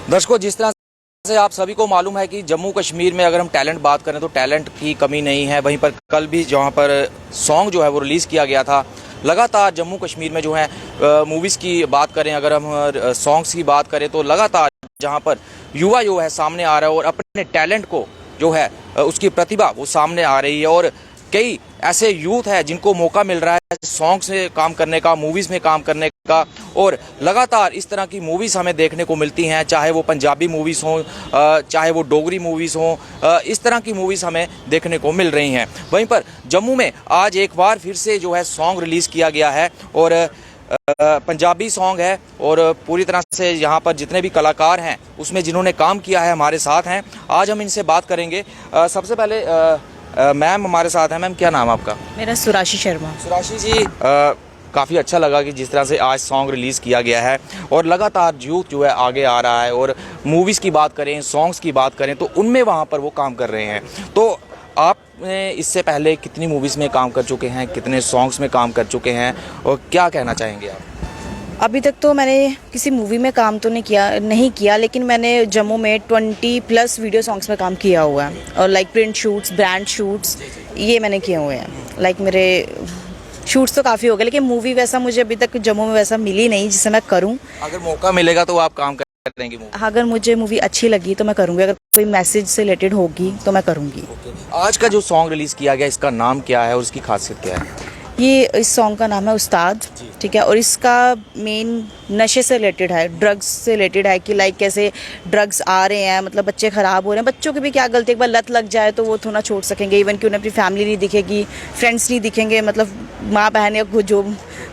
दर्शकों, जिस तरह से आप सभी को मालूम है कि जम्मू कश्मीर में अगर हम टैलेंट बात करें तो टैलेंट की कमी नहीं है। वहीं पर कल भी जहाँ पर सॉन्ग जो है वो रिलीज़ किया गया था। लगातार जम्मू कश्मीर में जो है मूवीज़ की बात करें, अगर हम सॉन्ग्स की बात करें तो लगातार जहाँ पर युवा जो है सामने आ रहा है और अपने टैलेंट को जो है उसकी प्रतिभा वो सामने आ रही है। और कई ऐसे यूथ है जिनको मौका मिल रहा है सॉन्ग्स में काम करने का, मूवीज़ में काम करने का, और लगातार इस तरह की मूवीज़ हमें देखने को मिलती हैं, चाहे वो पंजाबी मूवीज़ हों, चाहे वो डोगरी मूवीज़ हों, इस तरह की मूवीज़ हमें देखने को मिल रही हैं। वहीं पर जम्मू में आज एक बार फिर से जो है सॉन्ग रिलीज़ किया गया है और पंजाबी सॉन्ग है और पूरी तरह से यहाँ पर जितने भी कलाकार हैं उसमें जिन्होंने काम किया है हमारे साथ हैं। आज हम इनसे बात करेंगे। सबसे पहले मैम हमारे साथ हैं। मैम, क्या नाम है आपका? मेरा सुराशी शर्मा। सुराशी जी, काफ़ी अच्छा लगा कि जिस तरह से आज सॉन्ग रिलीज़ किया गया है और लगातार यूथ जो है आगे आ रहा है और मूवीज़ की बात करें, सॉन्ग्स की बात करें तो उनमें वहाँ पर वो काम कर रहे हैं। तो आपने इससे पहले कितनी मूवीज़ में काम कर चुके हैं, कितने सॉन्ग्स में काम कर चुके हैं और क्या कहना चाहेंगे आप? अभी तक तो मैंने किसी मूवी में काम तो नहीं किया, लेकिन मैंने जम्मू में 20+ वीडियो सॉन्ग्स में काम किया हुआ है और like print shoots, brand shoots, ये मैंने किए हुए हैं। लाइक मेरे शूट्स तो काफ़ी हो गए, लेकिन मूवी वैसा मुझे अभी तक जम्मू में वैसा मिली नहीं जिसे मैं करूं। अगर मौका मिलेगा तो आप काम कर देंगे मूवी? अगर मुझे मूवी अच्छी लगी तो मैं करूँगी, अगर कोई मैसेज से रिलेटेड होगी तो मैं करूँगी। आज का जो सॉन्ग रिलीज़ किया गया इसका नाम क्या है और उसकी खासियत क्या है? ये इस सॉन्ग का नाम है उस्ताद, ठीक है, और इसका मेन नशे से रिलेटेड है, ड्रग्स से रिलेटेड है कि लाइक कैसे ड्रग्स आ रहे हैं, मतलब बच्चे ख़राब हो रहे हैं। बच्चों की भी क्या गलती, एक बार लत लग जाए तो वो थोड़ा छोड़ सकेंगे, इवन कि उन्हें अपनी फैमिली नहीं दिखेगी, फ्रेंड्स नहीं दिखेंगे, मतलब माँ बहन या जो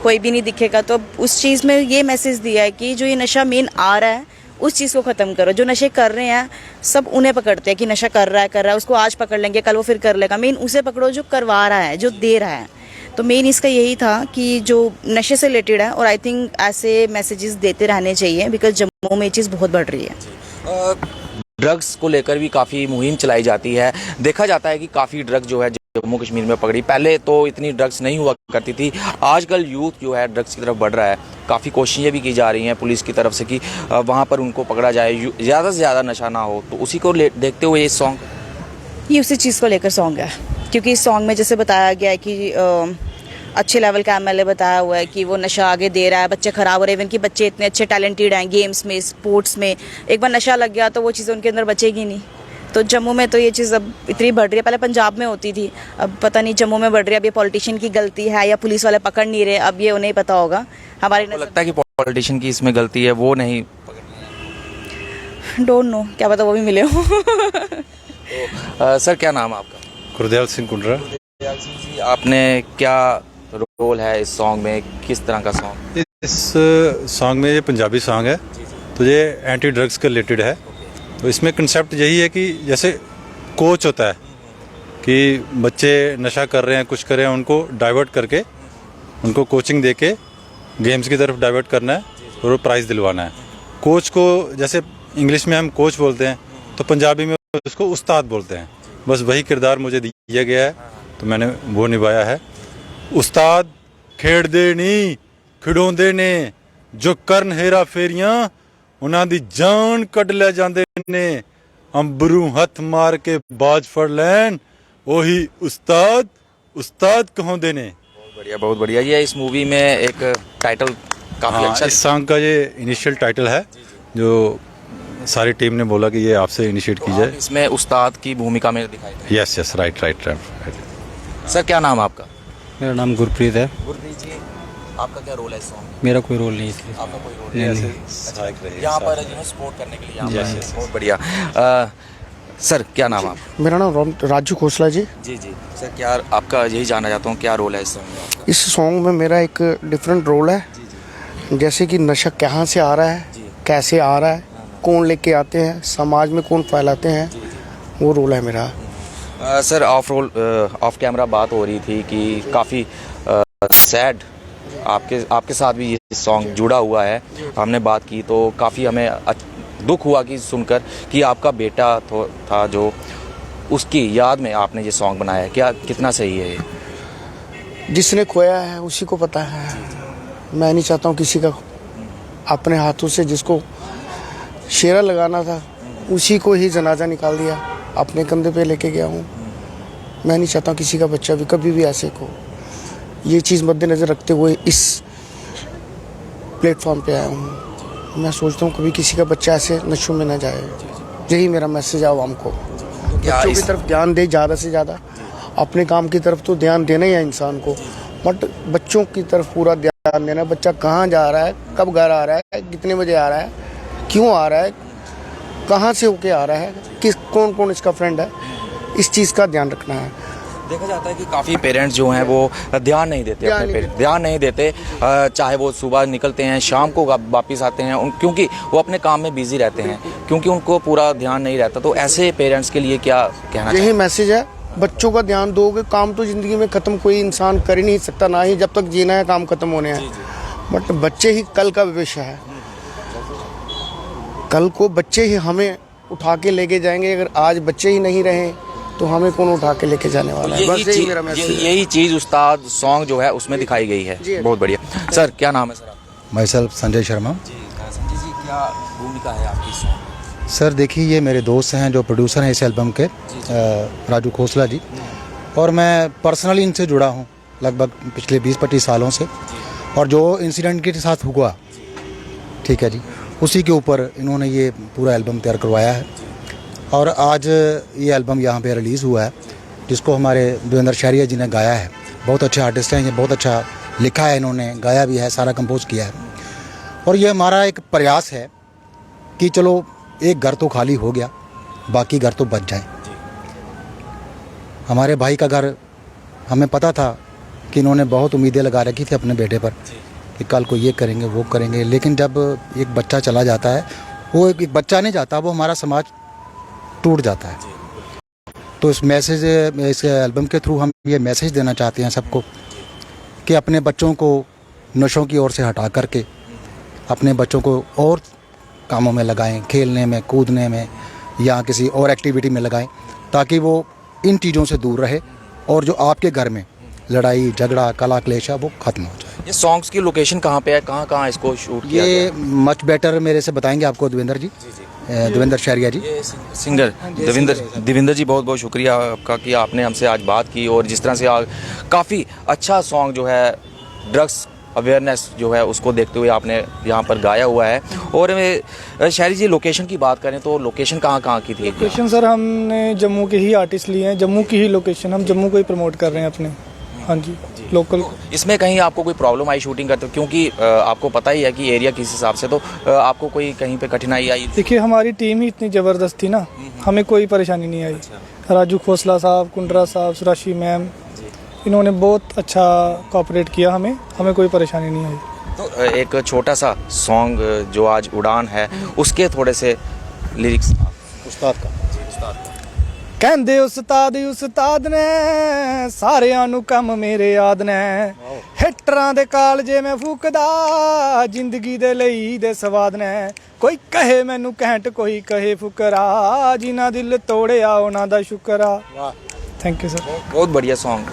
कोई भी नहीं दिखेगा। तो उस चीज़ में ये मैसेज दिया है कि जो ये नशा मेन आ रहा है उस चीज़ को ख़त्म करो। जो नशे कर रहे हैं सब उन्हें पकड़ते हैं कि नशा कर रहा है, उसको आज पकड़ लेंगे, कल वो फिर कर लेगा। मेन उसे पकड़ो जो करवा रहा है, जो दे रहा है। तो मेन इसका यही था कि जो नशे से रिलेटेड है, और आई थिंक ऐसे मैसेजेस देते रहने चाहिए बिकॉज जम्मू में ये चीज़ बहुत बढ़ रही है। ड्रग्स को लेकर भी काफ़ी मुहिम चलाई जाती है। देखा जाता है कि काफ़ी ड्रग्स जो है जम्मू कश्मीर में पकड़ी। पहले तो इतनी ड्रग्स नहीं हुआ करती थी, आजकल यूथ जो है ड्रग्स की तरफ बढ़ रहा है। काफ़ी कोशिशें भी की जा रही हैं पुलिस की तरफ से कि वहाँ पर उनको पकड़ा जाए, ज़्यादा से ज़्यादा नशा ना हो। तो उसी को देखते हुए ये सॉन्ग, ये उसी चीज़ को लेकर सॉन्ग है, क्योंकि इस सॉन्ग में जैसे बताया गया है कि अच्छे लेवल का एमएलए बताया हुआ है कि वो नशा आगे दे रहा है, बच्चे ख़राब हो रहे हैं। इवन कि बच्चे इतने अच्छे टैलेंटेड हैं गेम्स में, स्पोर्ट्स में, एक बार नशा लग गया तो वो चीज़ें उनके अंदर बचेगी नहीं। तो जम्मू में तो ये चीज़ अब इतनी बढ़ रही है, पहले पंजाब में होती थी, अब पता नहीं जम्मू में बढ़ रही है। अब ये पॉलिटिशियन की गलती है या पुलिस वाले पकड़ नहीं रहे, अब ये उन्हें पता होगा। हमारी लगता है कि पॉलिटिशियन की इसमें गलती है, वो नहीं डोंट नो, क्या पता वो भी मिले हो। तो सर, क्या नाम है आपका? गुरदयाल सिंह कुंडरा। गुरदयाल सिंह जी, आपने क्या रोल है इस सॉन्ग में, किस तरह का सॉन्ग? इस सॉन्ग में ये पंजाबी सॉन्ग है, तो ये एंटी ड्रग्स के रिलेटेड है। तो इसमें कंसेप्ट यही है कि जैसे कोच होता है कि बच्चे नशा कर रहे हैं, कुछ कर रहे हैं, उनको डाइवर्ट करके उनको कोचिंग दे के गेम्स की तरफ डाइवर्ट करना है और वो प्राइज़ दिलवाना है। कोच को जैसे इंग्लिश में हम कोच बोलते हैं तो पंजाबी में उसको उस्ताद बोलते हैं। बस वही किरदार मुझे दिया गया है तो मैंने वो निभाया है। उस्ताद खेड़दे नहीं खिडौंदे ने, जो करन हेरा फेरियां उन्हां दी जान कढ ले जांदे ने, अंबरू हथ मार के बाज फड़ लैन ओही उस्ताद उस्ताद कहोंदे ने। बहुत बढ़िया, बहुत बढ़िया। ये इस मूवी में एक टाइटल काफ़ी अच्छा, इस सॉन्ग का ये इनिशियल टाइटल है जो सारी टीम ने बोला कि ये आपसे इनिशिएट की जाए। इसमें उस्ताद की भूमिका में दिखाई। Yes, right. सर, क्या नाम है आपका? मेरा नाम गुरप्रीत है। गुरप्रीत जी, आपका क्या रोल है इस सॉन्ग में? मेरा कोई रोल नहीं है। आपका कोई रोल नहीं, यहाँ पर सपोर्ट करने के लिए यहाँ पर। बहुत बढ़िया। सर, क्या नाम है आपका? मेरा नाम राजू खोसला जी। जी। सर, क्या आपका, यही जानना चाहता हूँ, क्या रोल है इस सॉन्ग में आपका? इस सॉन्ग में मेरा एक डिफरेंट रोल है। जैसे कि नशा कहाँ से आ रहा है, कैसे आ रहा है, कौन लेके आते हैं, समाज में कौन फैलाते हैं, वो रोल है मेरा। सर, ऑफ कैमरा बात हो रही थी कि काफ़ी सैड आपके साथ भी ये सॉन्ग जुड़ा हुआ है। हमने बात की तो काफ़ी हमें दुख हुआ कि सुनकर कि आपका बेटा था जो, उसकी याद में आपने ये सॉन्ग बनाया है। क्या कितना सही है ये? जिसने खोया है उसी को पता है। मैं नहीं चाहता हूँ किसी का अपने हाथों से जिसको शेरा लगाना था, उसी को ही जनाजा निकाल दिया, अपने कंधे पे लेके गया हूँ। मैं नहीं चाहता किसी का बच्चा भी कभी भी ऐसे को, ये चीज़ मद्देनज़र रखते हुए इस प्लेटफॉर्म पे आया हूँ। मैं सोचता हूँ कभी किसी का बच्चा ऐसे नशों में ना जाए, यही मेरा मैसेज है आवाम को। बच्चों की तरफ ध्यान दे ज़्यादा से ज़्यादा, अपने काम की तरफ तो ध्यान देना ही है इंसान को, बट बच्चों की तरफ पूरा ध्यान देना। बच्चा कहाँ जा रहा है, कब घर आ रहा है, कितने बजे आ रहा है, क्यों आ रहा है, कहाँ से होके आ रहा है, किस कौन कौन इसका फ्रेंड है, इस चीज़ का ध्यान रखना है। देखा जाता है कि काफ़ी पेरेंट्स जो हैं वो ध्यान नहीं देते, ध्यान नहीं देते, चाहे वो सुबह निकलते हैं शाम को वापस आते हैं, क्योंकि वो अपने काम में बिजी रहते हैं, क्योंकि उनको पूरा ध्यान नहीं रहता। तो ऐसे पेरेंट्स के लिए क्या कहना यही मैसेज है, बच्चों का ध्यान दोगे। काम तो ज़िंदगी में ख़त्म कोई इंसान कर ही नहीं सकता, ना ही जब तक जीना है काम ख़त्म होने हैं, बट बच्चे ही कल का भविष्य है। कल को बच्चे ही हमें उठा के लेके जाएंगे। अगर आज बच्चे ही नहीं रहे तो हमें कौन उठा के लेके जाने वाला है। बस यही मेरा मैसेज है। यही चीज़ उस्ताद सॉन्ग जो है उसमें दिखाई गई है। बहुत बढ़िया। सर क्या नाम है सर आपका? Myself Sanjay Sharma. संजय जी, क्या भूमिका है आपकी सॉन्ग? सर देखिए, ये मेरे दोस्त हैं जो प्रोड्यूसर हैं इस एल्बम के, राजू खोसला जी, और मैं पर्सनली इनसे जुड़ा हूँ लगभग पिछले 20-25 सालों से। और जो इंसिडेंट के साथ हुआ, ठीक है जी, उसी के ऊपर इन्होंने ये पूरा एल्बम तैयार करवाया है। और आज ये एल्बम यहाँ पे रिलीज़ हुआ है, जिसको हमारे देवेंद्र शहरिया जी ने गाया है। बहुत अच्छे आर्टिस्ट हैं ये, बहुत अच्छा लिखा है इन्होंने, गाया भी है, सारा कंपोज किया है। और ये हमारा एक प्रयास है कि चलो एक घर तो खाली हो गया, बाकी घर तो बच जाए। हमारे भाई का घर, हमें पता था कि इन्होंने बहुत उम्मीदें लगा रखी थी अपने बेटे पर कि कल को ये करेंगे वो करेंगे, लेकिन जब एक बच्चा चला जाता है, वो एक बच्चा नहीं जाता, वो हमारा समाज टूट जाता है। तो इस एल्बम के थ्रू हम ये मैसेज देना चाहते हैं सबको कि अपने बच्चों को नशों की ओर से हटा करके अपने बच्चों को और कामों में लगाएं, खेलने में, कूदने में या किसी और एक्टिविटी में लगाएं, ताकि वो इन चीज़ों से दूर रहे और जो आपके घर में लड़ाई झगड़ा कला क्लेश है वो खत्म हो जाए। ये सॉन्ग्स की लोकेशन कहाँ पे है, कहाँ कहाँ इसको शूट किया गया? ये मच बेटर मेरे से बताएंगे आपको देवेंद्र जी, देवेंद्र शहरिया जी, सिंगर देवेंद्र जी, बहुत बहुत शुक्रिया आपका कि आपने हमसे आज बात की और जिस तरह से काफ़ी अच्छा सॉन्ग जो है ड्रग्स अवेयरनेस जो है उसको देखते हुए आपने यहाँ पर गाया हुआ है। और शहरी जी, लोकेशन की बात करें तो लोकेशन कहाँ कहाँ की थी? लोकेशन सर हमने जम्मू के ही आर्टिस्ट लिए हैं, जम्मू की ही लोकेशन, हम जम्मू को ही प्रमोट कर रहे हैं अपने। हाँ जी, लोकल। इसमें कहीं आपको कोई प्रॉब्लम आई शूटिंग करते, क्योंकि आपको पता ही है कि एरिया किस हिसाब से, तो आपको कोई कहीं पे कठिनाई आई? देखिए, हमारी टीम ही इतनी ज़बरदस्त थी ना, हमें कोई परेशानी नहीं आई। राजू खोसला साहब, कुंडरा साहब, सुराशी मैम, इन्होंने बहुत अच्छा कोऑपरेट किया, हमें कोई परेशानी नहीं आई। तो एक छोटा सा सॉन्ग जो आज उड़ान है उसके थोड़े से लिरिक्स उस्ताद का। ਕਹਿੰਦੇ ਉਸਤਾਦ ਨੇ ਸਾਰਿਆਂ ਨੂੰ ਕੰਮ ਮੇਰੇ ਯਾਦ ਨੇ, ਹਿੱਟਰਾਂ ਦੇ ਕਾਲਜੇ ਮੈਂ ਫੂਕਦਾ ਜ਼ਿੰਦਗੀ ਦੇ ਲਈ ਦੇ ਸਵਾਦ ਨੇ, ਕੋਈ ਕਹੇ ਮੈਨੂੰ ਘੈਂਟ ਕੋਈ ਕਹੇ ਫੁਕਰਾ, ਜਿਨ੍ਹਾਂ ਦਿਲ ਤੋੜਿਆ ਉਹਨਾਂ ਦਾ ਸ਼ੁਕਰਾ। Thank you sir. बहुत बढ़िया सॉन्ग।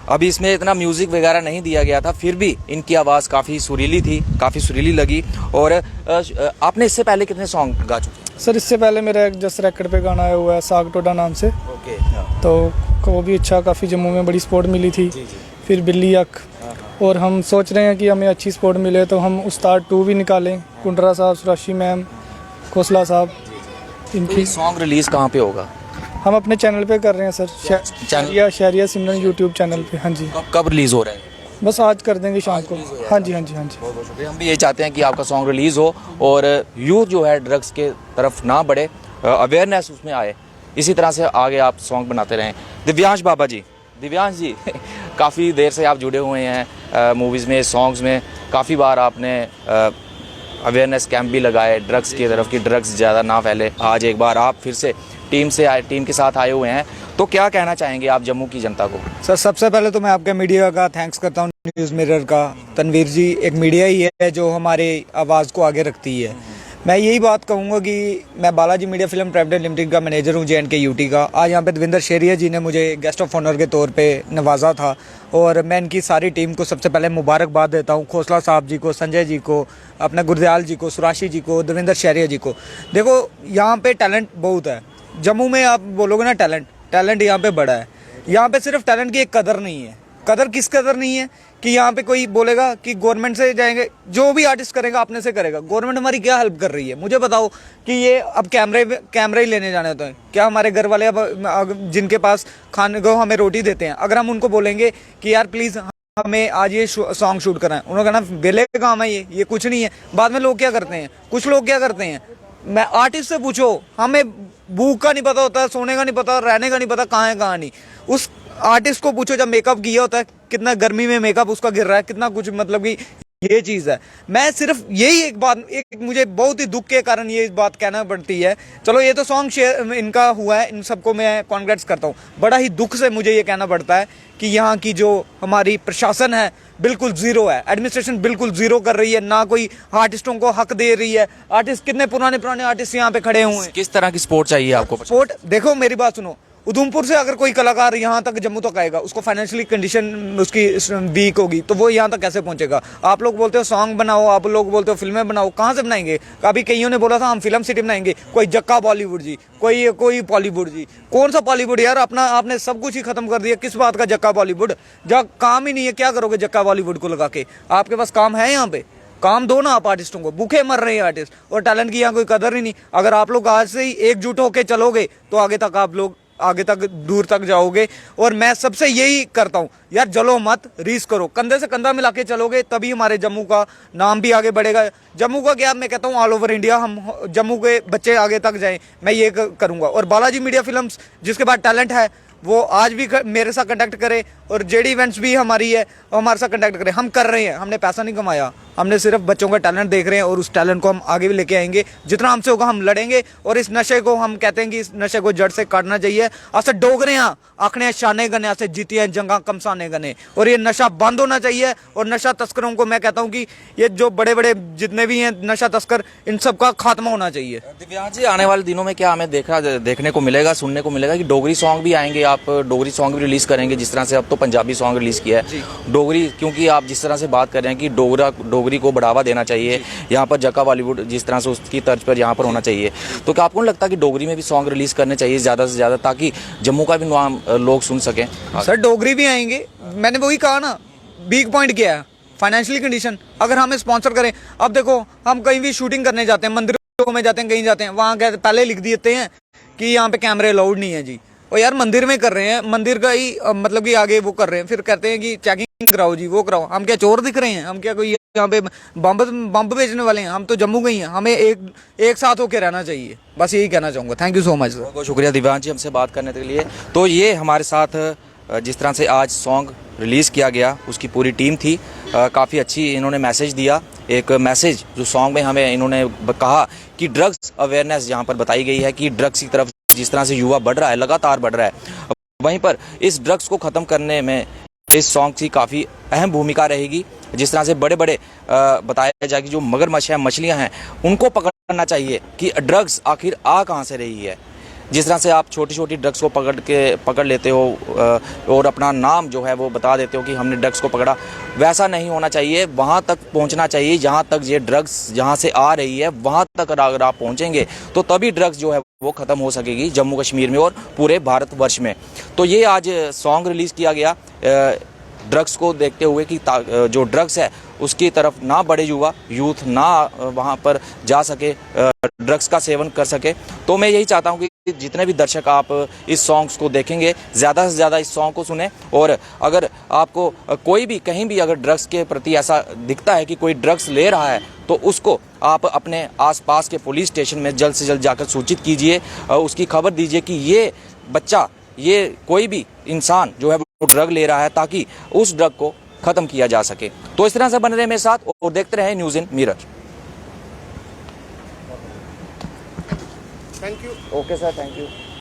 अभी इसमें इतना म्यूज़िक वगैरह नहीं दिया गया था, फिर भी इनकी आवाज़ काफ़ी सुरीली थी, काफ़ी सुरीली लगी। और आपने इससे पहले कितने सॉन्ग गा चुके? सर इससे पहले मेरा एक जस्ट रैकेट पे गाना आया हुआ है साग टोडा नाम से, ओके। तो वो भी अच्छा, काफ़ी जम्मू में बड़ी सपोर्ट मिली थी। फिर बिल्ली अख, और हम सोच रहे हैं कि हमें अच्छी सपोर्ट मिले तो हम उस्ताद 2 भी निकालें। कुंडरा साहब, सुराशी मैम, खोसला साहब, इनकी। सॉन्ग रिलीज़ कहाँ पे होगा? हम अपने चैनल पे कर रहे हैं सर, शहरिया सिमरन यूट्यूब चैनल पे। हाँ जी। कब रिलीज़ हो रहा है? बस आज कर देंगे शाम को। हाँ जी, हाँ जी, हाँ जी। बहुत बहुत शुक्रिया। हम भी ये चाहते हैं कि आपका सॉन्ग रिलीज़ हो और यूथ जो है ड्रग्स के तरफ ना बढ़े, अवेयरनेस उसमें आए। इसी तरह से आगे आप सॉन्ग बनाते रहें। दिव्यांश बाबा जी, दिव्यांश जी काफ़ी देर से आप जुड़े हुए हैं मूवीज़ में, सॉन्ग्स में, काफ़ी बार आपने अवेयरनेस कैंप भी लगाए ड्रग्स की तरफ कि ड्रग्स ज़्यादा ना फैले। आज एक बार आप फिर से टीम के साथ आए हुए हैं, तो क्या कहना चाहेंगे आप जम्मू की जनता को? सर सबसे पहले तो मैं आपके मीडिया का थैंक्स करता हूँ, न्यूज़ मिरर का। तनवीर जी एक मीडिया ही है जो हमारे आवाज़ को आगे रखती है। मैं यही बात कहूँगा कि मैं Balaji media film private limited का मैनेजर हूँ JNK यूटी का। आज यहाँ पे देवेंद्र शेरिया जी ने मुझे गेस्ट ऑफ ऑनर के तौर पे नवाजा था और मैं इनकी सारी टीम को सबसे पहले मुबारकबाद देता हूँ। खोसला साहब जी को, संजय जी को, अपना गुरदयाल जी को, सुराशी जी को, देवेंद्र शेरिया जी को। देखो यहाँ पे टैलेंट बहुत है। जम्मू में आप बोलोगे ना टैलेंट यहाँ पे बड़ा है। यहाँ पे सिर्फ टैलेंट की एक कदर नहीं है। कदर किस कदर नहीं है कि यहाँ पे कोई बोलेगा कि गवर्नमेंट से जाएंगे, जो भी आर्टिस्ट करेगा अपने से करेगा। गवर्नमेंट हमारी क्या हेल्प कर रही है मुझे बताओ कि ये अब कैमरे ही लेने जाने होते हैं क्या? हमारे घर वाले अब जिनके पास खाने को हमें रोटी देते हैं, अगर हम उनको बोलेंगे कि यार प्लीज़ हमें आज ये सॉन्ग शूट करना है, उन्होंने कहना बेले का काम है ये कुछ नहीं है। बाद में लोग क्या करते हैं, कुछ लोग क्या करते हैं, मैं आर्टिस्ट से पूछो, हमें भूख का नहीं पता होता, सोने का नहीं पता, रहने का नहीं पता, कहाँ है कहाँ नहीं। उस आर्टिस्ट को पूछो जब मेकअप किया होता है, कितना गर्मी में मेकअप उसका गिर रहा है, कितना कुछ, मतलब कि ये चीज़ है। मैं सिर्फ यही एक बात, एक मुझे बहुत ही दुख के कारण ये बात कहना पड़ती है। चलो ये तो सॉन्ग शेयर इनका हुआ है, इन सबको मैं कॉन्ग्रेट्स करता हूँ। बड़ा ही दुख से मुझे ये कहना पड़ता है कि यहाँ की जो हमारी प्रशासन है बिल्कुल जीरो है। एडमिनिस्ट्रेशन बिल्कुल जीरो कर रही है, ना कोई आर्टिस्टों को हक दे रही है। आर्टिस्ट कितने पुराने आर्टिस्ट यहाँ पे खड़े हुए हैं। किस तरह की सपोर्ट चाहिए आपको? सपोर्ट देखो, मेरी बात सुनो, उधमपुर से अगर कोई कलाकार यहाँ तक जम्मू तक आएगा, उसको फाइनेंशियली कंडीशन उसकी वीक होगी तो वो यहाँ तक कैसे पहुँचेगा? आप लोग बोलते हो सॉन्ग बनाओ, आप लोग बोलते हो फिल्में बनाओ, कहाँ से बनाएंगे? अभी कईयों ने बोला था हम फिल्म सिटी बनाएंगे, कोई जक्का बॉलीवुड जी, कोई बॉलीवुड जी। कौन सा बॉलीवुड यार? आपने सब कुछ ही खत्म कर दिया। किस बात का जक्का बॉलीवुड? जब काम ही नहीं है, क्या करोगे जक्का बॉलीवुड को लगा के? आपके पास काम है? यहाँ पे काम दो ना आप आर्टिस्टों को। भूखे मर रहे हैं आर्टिस्ट, और टैलेंट की यहाँ कोई कदर ही नहीं। अगर आप लोग आज से ही एकजुट होकर चलोगे तो आगे तक दूर तक जाओगे। और मैं सबसे यही करता हूँ यार, जलो मत, रीस करो, कंधे से कंधा मिला के चलोगे तभी हमारे जम्मू का नाम भी आगे बढ़ेगा। जम्मू का क्या, मैं कहता हूँ ऑल ओवर इंडिया हम जम्मू के बच्चे आगे तक जाएं, मैं ये करूँगा। और बालाजी मीडिया फिल्म्स जिसके पास टैलेंट है वो आज भी मेरे साथ कंटेक्ट करे, और जेडी इवेंट्स भी हमारी है, वो हमारे साथ कंटेक्ट करे। हम कर रहे हैं, हमने पैसा नहीं कमाया, हमने सिर्फ बच्चों का टैलेंट देख रहे हैं और उस टैलेंट को हम आगे भी लेके आएंगे। जितना हमसे होगा हम लड़ेंगे, और इस नशे को हम कहते हैं कि इस नशे को जड़ से काटना चाहिए। असे डोगरे हाँ आखने शाने गने, असे जीती हैं जंगा कमसाने गने, और ये नशा बंद होना चाहिए। और नशा तस्करों को मैं कहता हूँ कि ये जो बड़े बड़े जितने भी हैं नशा तस्कर, इन सब का खात्मा होना चाहिए। दिव्यांश जी, आने वाले दिनों में क्या हमें देखने को मिलेगा, सुनने को मिलेगा कि डोगरी सॉन्ग भी आएंगे? आप डोगरी सॉन्ग भी रिलीज करेंगे, जिस तरह से अब तो पंजाबी सॉन्ग रिलीज किया है, डोगरी, क्योंकि आप जिस तरह से बात कर रहे हैं कि डोगरी को बढ़ावा देना चाहिए, यहाँ पर जक्का बॉलीवुड जिस तरह से उसकी तर्ज पर यहाँ पर होना चाहिए, तो क्या आपको नहीं लगता कि डोगरी में भी सॉन्ग रिलीज करने चाहिए ज़्यादा से ज़्यादा, ताकि जम्मू का भी नाम लोग सुन सकें? सर डोगरी भी आएंगे, मैंने वही कहा ना, वीक पॉइंट क्या है? Financially condition. अगर हमें स्पॉन्सर करें, अब देखो हम कहीं भी शूटिंग करने जाते हैं, मंदिरों में जाते हैं, कहीं जाते हैं, वहाँ पहले लिख देते हैं कि यहाँ पे कैमरे अलाउड नहीं है जी। और यार मंदिर में कर रहे हैं, मंदिर का ही मतलब कि आगे वो कर रहे हैं, फिर कहते हैं कि चेकिंग कराओ जी, वो कराओ। हम क्या चोर दिख रहे हैं? हम क्या कोई यहाँ पे बम बेचने वाले हैं? हम तो जम्मू गई हैं, हमें एक साथ होकर रहना चाहिए। बस यही कहना चाहूँगा। Thank you so much sir. बहुत बहुत शुक्रिया दिव्यांश जी हमसे बात करने के लिए। तो ये हमारे साथ जिस तरह से आज सॉन्ग रिलीज़ किया गया उसकी पूरी टीम थी। काफ़ी अच्छी इन्होंने मैसेज दिया, एक मैसेज जो सॉन्ग में हमें इन्होंने कहा कि ड्रग्स अवेयरनेस यहाँ पर बताई गई है कि ड्रग्स की तरफ जिस तरह से युवा बढ़ रहा है, लगातार बढ़ रहा है, वहीं पर इस ड्रग्स को ख़त्म करने में इस सॉन्ग की काफ़ी अहम भूमिका रहेगी। जिस तरह से बड़े बड़े बताया जाए कि जो मगरमच्छ हैं, मछलियां हैं, उनको पकड़ना चाहिए कि ड्रग्स आखिर आ कहाँ से रही है। जिस तरह से आप छोटी छोटी ड्रग्स को पकड़ लेते हो और अपना नाम जो है वो बता देते हो कि हमने ड्रग्स को पकड़ा, वैसा नहीं होना चाहिए। वहाँ तक पहुँचना चाहिए जहाँ तक ये ड्रग्स जहाँ से आ रही है, वहाँ तक अगर आप पहुँचेंगे तो तभी ड्रग्स जो है वो ख़त्म हो सकेगी जम्मू कश्मीर में और पूरे भारतवर्ष में। तो ये आज सॉन्ग रिलीज़ किया गया ड्रग्स को देखते हुए कि जो ड्रग्स है उसकी तरफ ना बढ़े यूथ ना वहाँ पर जा सके, ड्रग्स का सेवन कर सके। तो मैं यही चाहता हूँ कि जितने भी दर्शक आप इस सॉन्ग्स को देखेंगे, ज़्यादा से ज़्यादा इस सॉन्ग को सुने। और अगर आपको कोई भी कहीं भी अगर ड्रग्स के प्रति ऐसा दिखता है कि कोई ड्रग्स ले रहा है, तो उसको आप अपने आसपास के पुलिस स्टेशन में जल्द से जल्द जाकर सूचित कीजिए, उसकी खबर दीजिए कि ये बच्चा, ये कोई भी इंसान जो है वो ड्रग ले रहा है, ताकि उस ड्रग को ख़त्म किया जा सके। तो इस तरह से बने रहे मेरे साथ और देखते रहे news in mirror. Thank you. Okay sir, thank you.